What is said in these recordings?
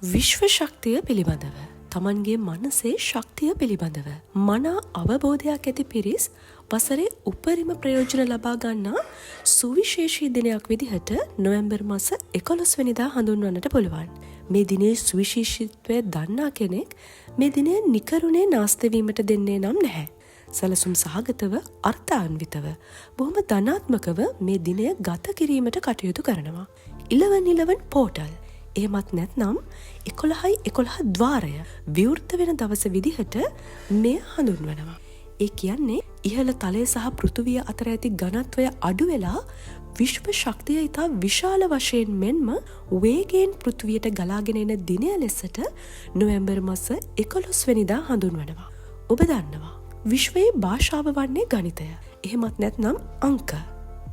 විශ්ව ශක්තිය පිළිබඳව තමන්ගේ මනසේ ශක්තිය පිළිබඳව මනා අවබෝධයක් ඇති පිරිස් වසරේ උපරිම ප්‍රයෝජන ලබා ගන්නා සුවිශේෂී දිනයක් විදිහට නොවැම්බර් මාස 11 වෙනිදා හඳුන්වන්නට පුළුවන්. මේ දිනේ සුවිශේෂීත්වය දන්නා කෙනෙක් මේ දිනය නිකරුණේ නාස්ති වීමට දෙන්නේ නම් නැහැ. සැලසුම් සහගතව අර්ථාන්විතව බොහොම ධනාත්මකව මේ දිනය ගත කිරීමට කටයුතු කරනවා. 11 පෝටල් එහෙමත් නැත්නම් 11 ద్వාරය විවෘත වෙන දවස විදිහට මෙය හඳුන්වනවා. ඒ කියන්නේ ඉහළ තලය සහ පෘථුවිය අතර ඇති ඝනත්වය අඩු වෙලා විශ්ව ශක්තිය ඉතා විශාල වශයෙන් මෙන්ම වේගයෙන් පෘථුවියට ගලාගෙන එන දිනය ලෙසට නොවැම්බර් මාස 11 වෙනිදා හඳුන්වනවා. ඔබ දන්නවා විශ්වයේ භාෂාව වන්නේ ගණිතය. එහෙමත් නැත්නම් අංක.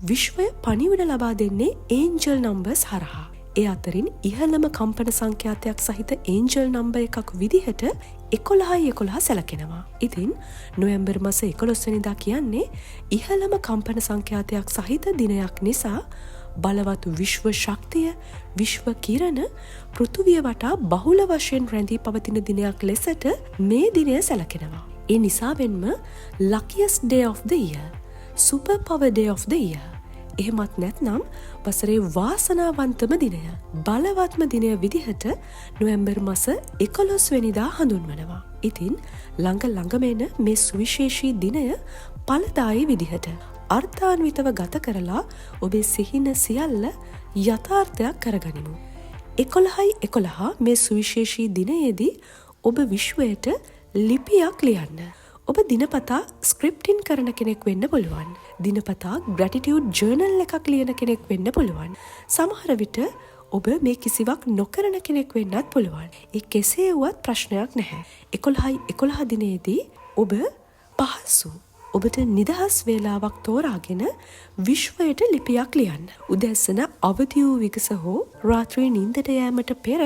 විශ්වය පණිවිඩ ලබා දෙන්නේ ඒන්ජල් නම්බර්ස් හරහා. ඒ අතරින් ඉහළම කම්පන සංඛ්‍යාතයක් සහිත ඒන්ජල් නම්බර් එකක් විදිහට 11 සැලකෙනවා. ඉතින් නොවැම්බර් මාස 11 වෙනිදා කියන්නේ ඉහළම කම්පන සංඛ්‍යාතයක් සහිත දිනයක් නිසා බලවත් විශ්ව ශක්තිය, විශ්ව කිරණ පෘථුවිය වටා බහුල වශයෙන් රැඳී පවතින දිනයක් ලෙසට මේ දිනය සැලකෙනවා. ඒ නිසාවෙන්ම luckiest day of the year, super power day of the year. එහෙමත් නැත්නම් වසරේ වාසනාවන්තම දිනය, බලවත්ම දිනය විදිහට නොවැම්බර් මාස 11 වෙනිදා හඳුන්වනවා. ඉතින් ළඟම එන මේ සුවිශේෂී දිනය ඵලදායී විදිහට අර්ථාන්විතව ගත කරලා ඔබේ සිහින සියල්ල යථාර්ථයක් කරගනිමු. 11 මේ සුවිශේෂී දිනයේදී ඔබ විශ්වයට ලිපියක් ලියන්න. ඔබ දිනපතා ස්ක්‍රිප්ටින් කරන කෙනෙක් වෙන්න පුළුවන්. දිනපතා ග්‍රැටිටියුඩ් ජර්නල් එකක් ලියන කෙනෙක් වෙන්න පුළුවන්. සමහර විට ඔබ මේ කිසිවක් නොකරන කෙනෙක් වෙන්නත් පුළුවන්. ඒ කෙසේ වුවත් ප්‍රශ්නයක් නැහැ. 11 දිනේදී ඔබ පහසු ඔබට නිදහස් වේලාවක් තෝරාගෙන විශ්වයට ලිපියක් ලියන්න. උදැසන අවදි වූ විගස හෝ රාත්‍රී නිින්දට යෑමට පෙර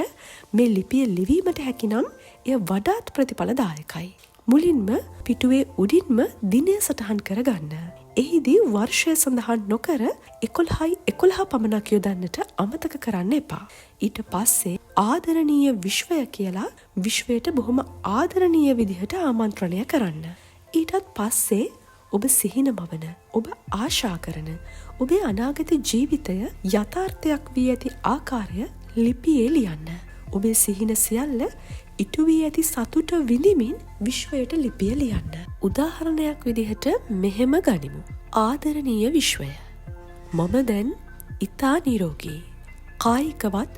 මේ ලිපිය ලිවීමට හැකිනම් එය වඩාත් ප්‍රතිඵලදායකයි. මුලින්ම පිටුවේ උඩින්ම දිනය සටහන් කරගන්න. එහිදී වර්ෂය සඳහන් නොකර 11 පමණක් යොදන්නට අමතක කරන්න එපා. ඊට පස්සේ ආදරණීය විශ්වය කියලා විශ්වයට බොහොම ආදරණීය විදිහට ආමන්ත්‍රණය කරන්න. ඊටත් පස්සේ ඔබ සිහින මවන, ඔබ ආශා කරන, ඔබේ අනාගත ජීවිතය යථාර්ථයක් වී ඇති ආකාරය ලිපියේ ලියන්න. ඔබේ සිහින සියල්ල ඉටු වී ඇති සතුට විඳිමින් විශ්වයට ලිපිය ලියන්න. උදාහරණයක් විදිහට මෙහෙම ගනිමු. ආදරණීය විශ්වය. මම දැන් ඉතා නිරෝගී. කායිකවත්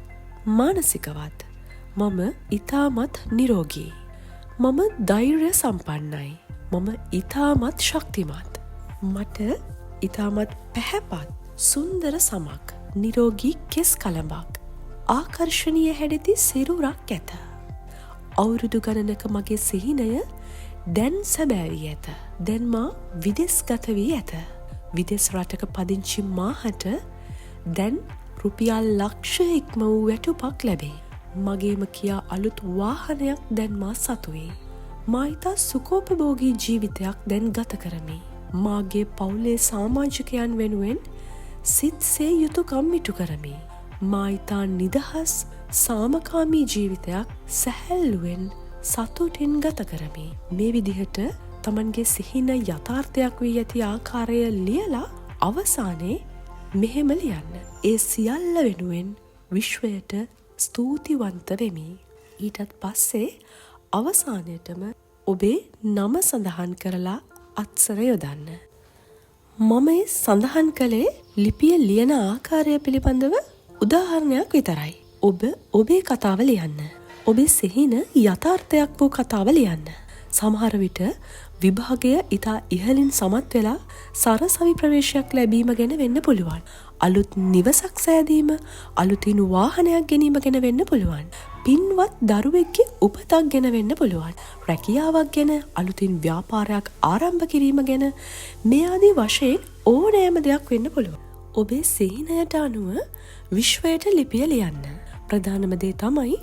මානසිකවත්. මම ඉතාමත් නිරෝගී. මම ධෛර්ය සම්පන්නයි. මම ඉතාමත් ශක්තිමත්. මට ඉතාමත් පැහැපත් සුන්දර සමක්, නිරෝගී කෙස් කලඹක්, ආකර්ශනීය හැඩති සිරුරක් ඇත. අවුරුදු ගණනක මගේ සිහිනය දැන් සැබෑවී ඇත. දැන් මා විදෙස්ගත වී ඇත. විදෙස් රටක පදිංචි මාහට දැන් රුපියල් ලක්ෂ ඉක්ම වූ වැටුපක් ලැබේ. මගේම කියා අලුත් වාහනයක් දැන් මා සතුවේ. මා ඉතා සුඛෝපභෝගී ජීවිතයක් දැන් ගත කරමි. මාගේ පවුලේ සමාජිකයන් වෙනුවෙන් සිත්සේ යුතුකම් ඉටු කරමි. මා ඉතා නිදහස් සාමකාමී ජීවිතයක් සැහැල්ලුවෙන් සතුටින් ගත කරමි. මේ විදිහට තමන්ගේ සිහින යථාර්ථයක් වී ඇති ආකාරය ලියලා අවසානයේ මෙහෙම ලියන්න. ඒ සියල්ල වෙනුවෙන් විශ්වයට ස්තුතිවන්ත වෙමි. ඊටත් පස්සේ අවසානයටම ඔබේ නම සඳහන් කරලා අත්සර යොදන්න. මම සඳහන් කළේ ලිපිය ලියන ආකාරය පිළිබඳව උදාහරණයක් විතරයි. ඔබ ඔබේ කතාව ලියන්න. ඔබේ සිහින යථාර්ථයක් වූ කතාව ලියන්න. සමහර විට විභාගය ඉතා ඉහළින් සමත් වෙලා සරසවි ප්‍රවේශයක් ලැබීම ගැන වෙන්න පුළුවන්. අලුත් නිවසක් සෑදීම, අලුතින් වාහනයක් ගැනීම ගැන වෙන්න පුළුවන්. පින්වත් දරුවෙක්ගේ උපතක් ගැන වෙන්න පුළුවන්. රැකියාවක් ගැන, අලුතින් ව්‍යාපාරයක් ආරම්භ කිරීම ගැන මේ ආදී වශයෙන් ඕනෑම දෙයක් වෙන්න පුළුවන්. ඔබේ සිහිනයට අනුව විශ්වයට ලිපිය ලියන්න. ප්‍රධානම දේ තමයි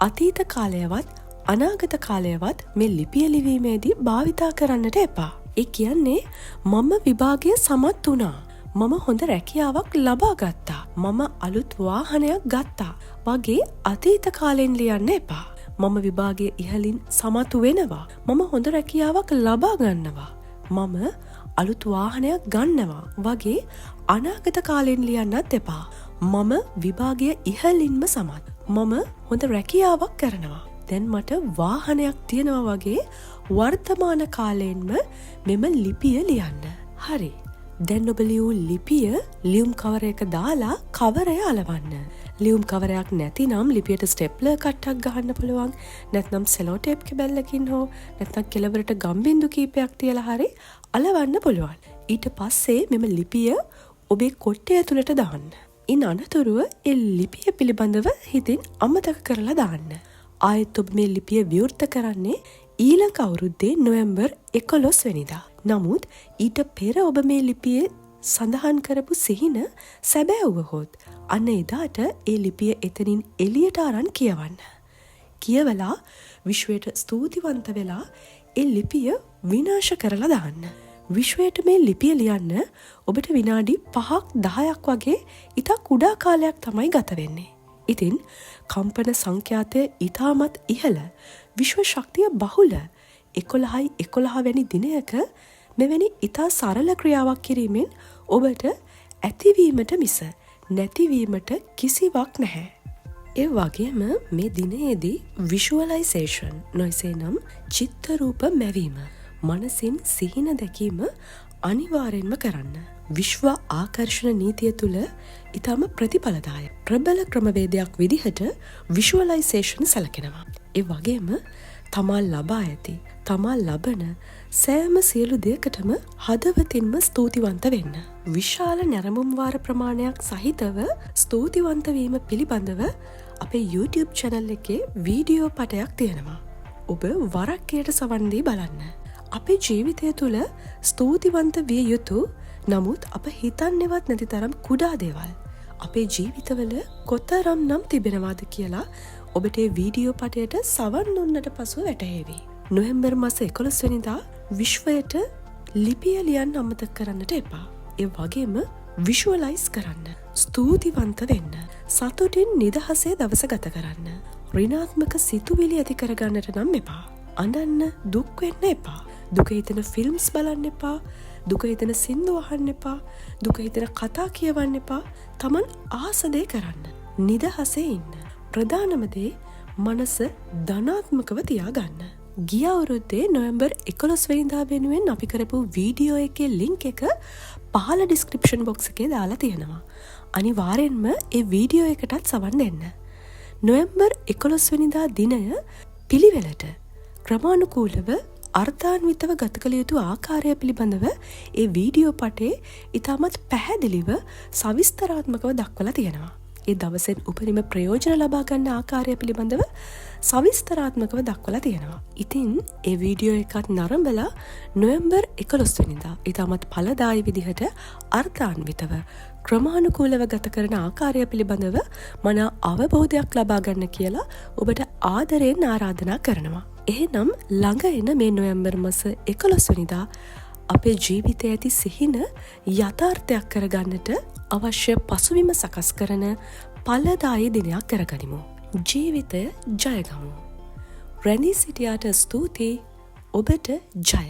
අතීත කාලයවත් අනාගත කාලයවත් මේ ලිපිය ලිවීමේදී භාවිතා කරන්නට එපා. ඒ කියන්නේ මම විභාගය සමත් වුණා. මම හොඳ රැකියාවක් ලබා ගත්තා. මම අලුත් වාහනයක් ගත්තා. වගේ අතීත කාලෙන් ලියන්න එපා. මම විභාගයේ ඉහළින් සමතු වෙනවා. මම හොඳ රැකියාවක් ලබා ගන්නවා. මම අලුත් වාහනයක් ගන්නවා වගේ අනාගත කාලෙන් ලියන්නත් එපා. මම විභාගයේ ඉහළින්ම සමත්. මම හොඳ රැකියාවක් කරනවා. දැන් මට වාහනයක් තියෙනවා වගේ වර්තමාන කාලයෙන්ම මෙම ලිපිය ලියන්න. හරි. දැන් ඔබ ලියූ ලිපිය ලියුම් කවරයක දාලා කවරය අලවන්න. ලියුම් කවරයක් නැතිනම් ලිපියට ස්ටෙප්ලර් කට්ටක් ගහන්න පුළුවන්. නැත්නම් සෙලෝ ටේප් කැබල්ලකින් හෝ නැත්නම් කෙළවරට ගම්බින්දු කීපයක් තියලා හරි අලවන්න පුළුවන්. ඊට පස්සේ මෙම ලිපිය ඔබේ කොට්ටය තුලට දාන්න. ඉන් අනතුරුව ඒ ලිපිය පිළිබඳව හිතින් අමතක කරලා දාන්න. ආයෙත් ඔබ මේ ලිපිය විවෘත කරන්නේ ඊළඟ අවුරුද්දේ නොවැම්බර් 11 වෙනිදා. නමුත් ඊට පෙර ඔබ මේ ලිපියේ සඳහන් කරපු සිහින සැබෑ වුවහොත් අන්න එදාට ඒ ලිපිය එතනින් එළියට අරන් කියවන්න. කියවලා විශ්වයට ස්තුතිවන්ත වෙලා ඒ ලිපිය විනාශ කරලා දාන්න. විශ්වයට මේ ලිපිය ලියන්න ඔබට විනාඩි 5ක් 10ක් වගේ ඉතා කුඩා කාලයක් තමයි ගත වෙන්නේ. ඉතින් කම්පන සංඛ්‍යාතය ඉතාමත් ඉහළ, විශ්ව ශක්තිය බහුල 11 වැනි දිනයක මෙවැනි ඉතා සරල ක්‍රියාවක් කිරීමෙන් ඔබට ඇතිවීමට මිස නැතිවීමට කිසිවක් නැහැ. ඒ වගේම මේ දිනයේදී විෂුවලයිසේෂන් නොයසේනම් චිත්තරූප මැවීම, මනසින් සිහින දැකීම අනිවාර්යෙන්ම කරන්න. විශ්ව ආකර්ෂණ නීතිය තුළ ඉතාම ප්‍රතිඵලදායක ප්‍රබල ක්‍රමවේදයක් විදිහට විෂුවලයිසේෂන් සැලකෙනවා. ඒ වගේම තමා ලබා ඇති, තමා ලබන සෑම සියලු දෙයකටම හදවතින්ම ස්තුතිවන්ත වෙන්න. විශාල නැරඹුම් වාර ප්‍රමාණයක් සහිතව ස්තුතිවන්ත වීම පිළිබඳව අපේ YouTube channel එකේ වීඩියෝ පටයක් තියෙනවා. ඔබ වරක් එයට සවන් දී බලන්න. අපේ ජීවිතය තුළ ස්තුතිවන්ත විය යුතු, නමුත් අප හිතන්නේවත් නැති තරම් කුඩා දේවල් අපේ ජීවිතවල කොතරම් නම් තිබෙනවාද කියලා ඔබට ඒ වීඩියෝ පටයට සවන් දුන්නට පසුව වැටහෙවි. නොවැම්බර් මාස 11 වෙනිදා විශ්වයට ලිපිය ලියන්න අමතක කරන්නට එපා. ඒ වගේම විෂුවලයිස් කරන්න, ස්තුතිවන්ත වෙන්න, සතුටින් නිදහසේ දවස ගත කරන්න. ඍණාත්මක සිතුවිලි ඇති කරගන්නට නම් එපා. අඬන්න, දුක් වෙන්න එපා. දුක හිතෙන ෆිල්ම්ස් බලන්න එපා. දුක හිතෙන සින්දු අහන්න එපා. දුක හිතෙන කතා කියවන්න එපා. Taman ආස දේ කරන්න. නිදහසේ ඉන්න. ප්‍රධානම දේ මනස ධනාත්මකව තියාගන්න. ගිය අවුරුද්දේ නොවැම්බර් 11 වෙනිදා වෙනුවෙන් අපි කරපු වීඩියෝ එකේ ලින්ක් එක පහළ ඩිස්ක්‍රිප්ෂන් බොක්ස් එකේ දාලා තියෙනවා. අනිවාර්යෙන්ම ඒ වීඩියෝ එකටත් සවන් දෙන්න. නොවැම්බර් 11 වෙනිදා දිනය පිළිවෙලට ක්‍රමානුකූලව අර්ථාන්විතව ගත කළ යුතු ආකාරය පිළිබඳව ඒ වීඩියෝ පටේ ඉතාමත් පැහැදිලිව සවිස්තරාත්මකව දක්වලා තියෙනවා. ඒ දවසෙන් උපරිම ප්‍රයෝජන ලබා ගන්න ආකාරය පිළිබඳව සවිස්තරාත්මකව දක්වලා තියෙනවා. ඉතින් ඒ වීඩියෝ එකත් නරඹලා නොවැම්බර් 11 වෙනිදා ඉතාමත් ඵලදායී විදිහට අර්ථාන්විතව ක්‍රමානුකූලව ගත කරන ආකාරය පිළිබඳව මන අවබෝධයක් ලබා ගන්න කියලා ඔබට ආදරයෙන් ආරාධනා කරනවා. එහෙනම් ළඟ එන මේ නොවැම්බර් මාස 11 වෙනිදා අපේ ජීවිතයේ ඇති සිහින යථාර්ථයක් කරගන්නට අවශ්‍ය පසුබිම සකස් කරන ඵලදායී දිනයක් කරගනිමු. ජීවිතය ජයගමු. රැඳී සිටියාට ස්තුතියි. ඔබට ජය.